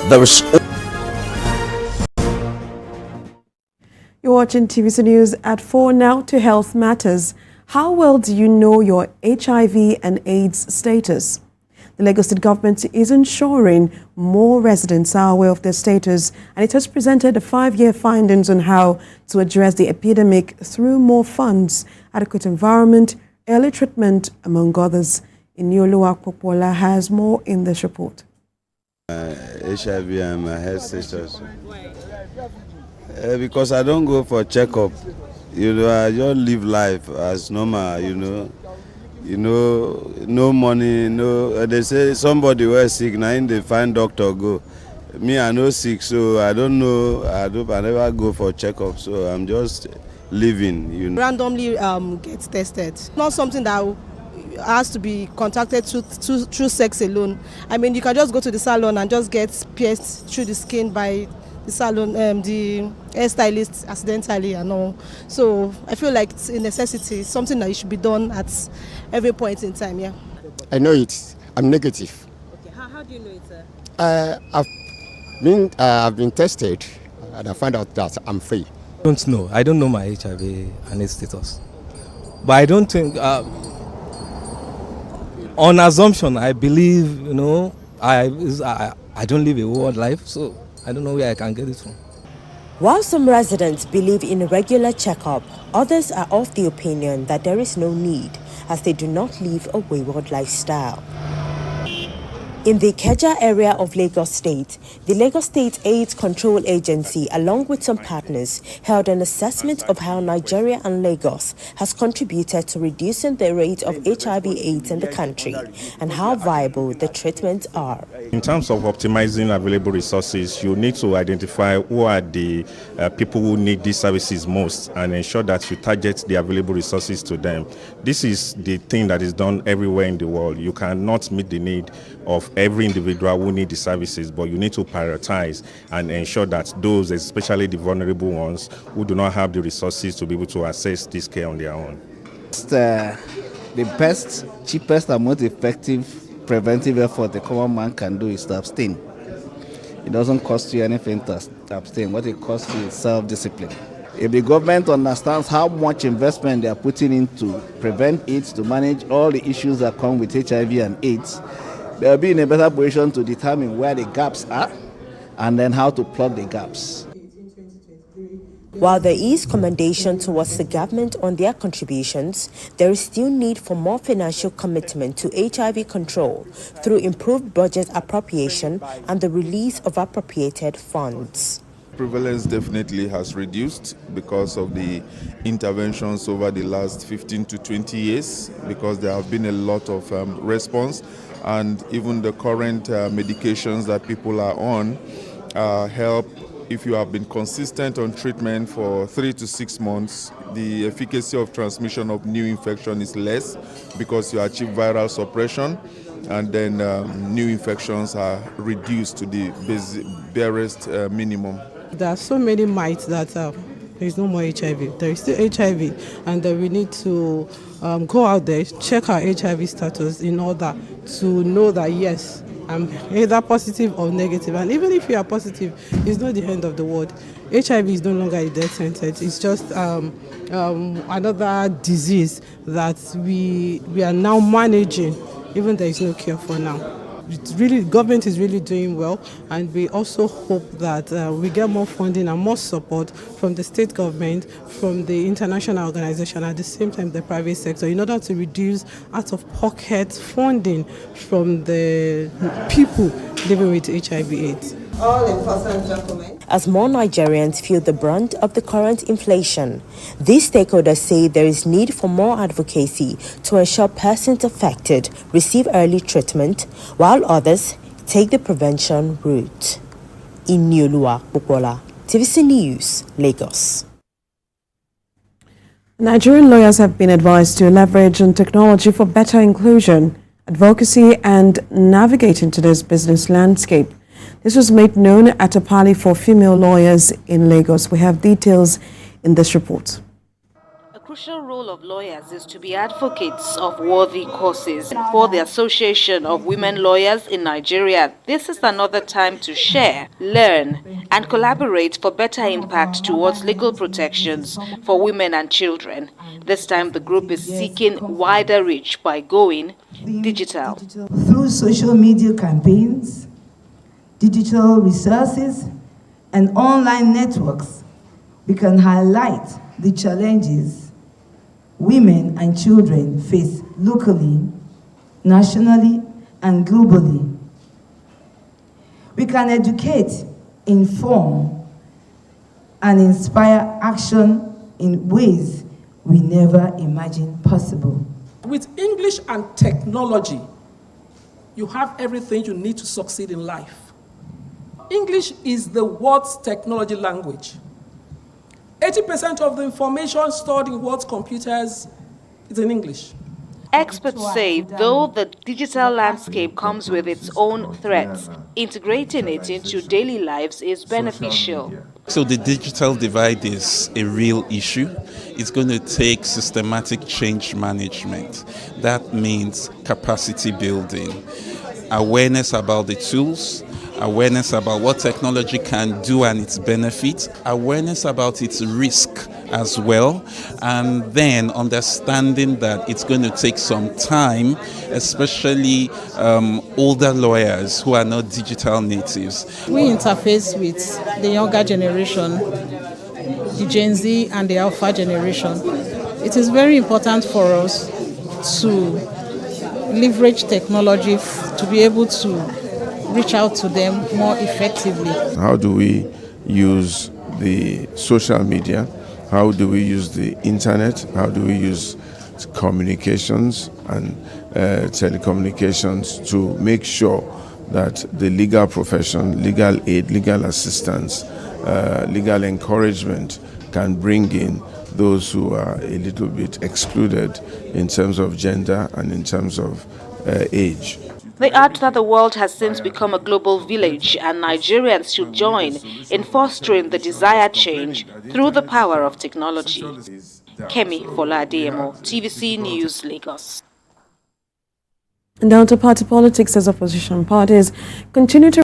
There is. You're watching TVC News at 4 now to Health Matters. How well do you know your HIV and AIDS status? The Lagos State government is ensuring more residents are aware of their status, and it has presented 5-year findings on how to address the epidemic through more funds, adequate environment, early treatment, among others. Inyoluwa Popola has more in this report. HIV and my health status. Because I don't go for checkup. I just live life as normal, no money, they say somebody was sick, now they find doctor go. Me, I no sick, so I don't know, I never go for checkup, so I'm just living, Randomly gets tested. Not something that has to be contacted through sex alone. I mean, you can just go to the salon and just get pierced through the skin by the salon, the hairstylist accidentally and all. So I feel like it's a necessity, something that it should be done at every point in time. Yeah. I know it. I'm negative. Okay. How do you know it, sir? I've been tested and I found out that I'm free. I don't know. I don't know my HIV and AIDS status, but I don't think. On assumption, I believe I don't live a world life, so I don't know where I can get it from. While some residents believe in a regular checkup, others are of the opinion that there is no need, as they do not live a wayward lifestyle. In the Ikeja area of Lagos State, the Lagos State AIDS Control Agency, along with some partners, held an assessment of how Nigeria and Lagos has contributed to reducing the rate of HIV/AIDS in the country and how viable the treatments are. In terms of optimizing available resources, you need to identify who are the people who need these services most and ensure that you target the available resources to them. This is the thing that is done everywhere in the world. You cannot meet the need of every individual who need the services, but you need to prioritize and ensure that those, especially the vulnerable ones, who do not have the resources to be able to access this care on their own. The best, cheapest, and most effective preventive effort the common man can do is to abstain. It doesn't cost you anything to abstain. What it costs you is self-discipline. If the government understands how much investment they are putting into prevent AIDS, to manage all the issues that come with HIV and AIDS, they'll be in a better position to determine where the gaps are and then how to plug the gaps. While there is commendation towards the government on their contributions, there is still need for more financial commitment to HIV control through improved budget appropriation and the release of appropriated funds. Prevalence definitely has reduced because of the interventions over the last 15 to 20 years, because there have been a lot of response, and even the current medications that people are on help. If you have been consistent on treatment for 3 to 6 months, the efficacy of transmission of new infection is less because you achieve viral suppression, and then new infections are reduced to the barest minimum. There are so many myths that there is no more HIV. There is still HIV, and we need to go out there, check our HIV status in order to know that yes, I'm either positive or negative. And even if you are positive, it's not the end of the world. HIV is no longer a death sentence. It's just another disease that we are now managing, even there is no cure for now. It's really, government is really doing well, and we also hope that we get more funding and more support from the state government, from the international organization, at the same time the private sector, in order to reduce out-of-pocket funding from the people living with HIV/AIDS. All important documents. As more Nigerians feel the brunt of the current inflation, these stakeholders say there is need for more advocacy to ensure persons affected receive early treatment, while others take the prevention route. Inyoluwa Popola, TVC News, Lagos. Nigerian lawyers have been advised to leverage on technology for better inclusion, advocacy, and navigating today's business landscape. This was made known at a party for female lawyers in Lagos. We have details in this report. crucial role of lawyers is to be advocates of worthy causes. For the Association of Women Lawyers in Nigeria, this is another time to share, learn, and collaborate for better impact towards legal protections for women and children. This time, the group is seeking wider reach by going digital. Through social media campaigns, digital resources, and online networks, we can highlight the challenges women and children face locally, nationally, and globally. We can educate, inform, and inspire action in ways we never imagined possible. With English and technology, you have everything you need to succeed in life. English is the world's technology language. 80% of the information stored in world's computers is in English. Experts say, though the digital landscape comes with its own threats, integrating it into daily lives is beneficial. So the digital divide is a real issue. It's going to take systematic change management. That means capacity building, awareness about the tools, awareness about what technology can do and its benefits, awareness about its risk as well, and then understanding that it's going to take some time, especially older lawyers who are not digital natives. We interface with the younger generation, the Gen Z and the Alpha generation. It is very important for us to leverage technology to be able to reach out to them more effectively. How do we use the social media? How do we use the internet? How do we use communications and telecommunications to make sure that the legal profession, legal aid, legal assistance, legal encouragement can bring in those who are a little bit excluded in terms of gender and in terms of age. They add that the world has since become a global village and Nigerians should join in fostering the desired change through the power of technology. Kemi Fola-Adeyemo, TVC News, Lagos. And down to party politics as opposition parties continue to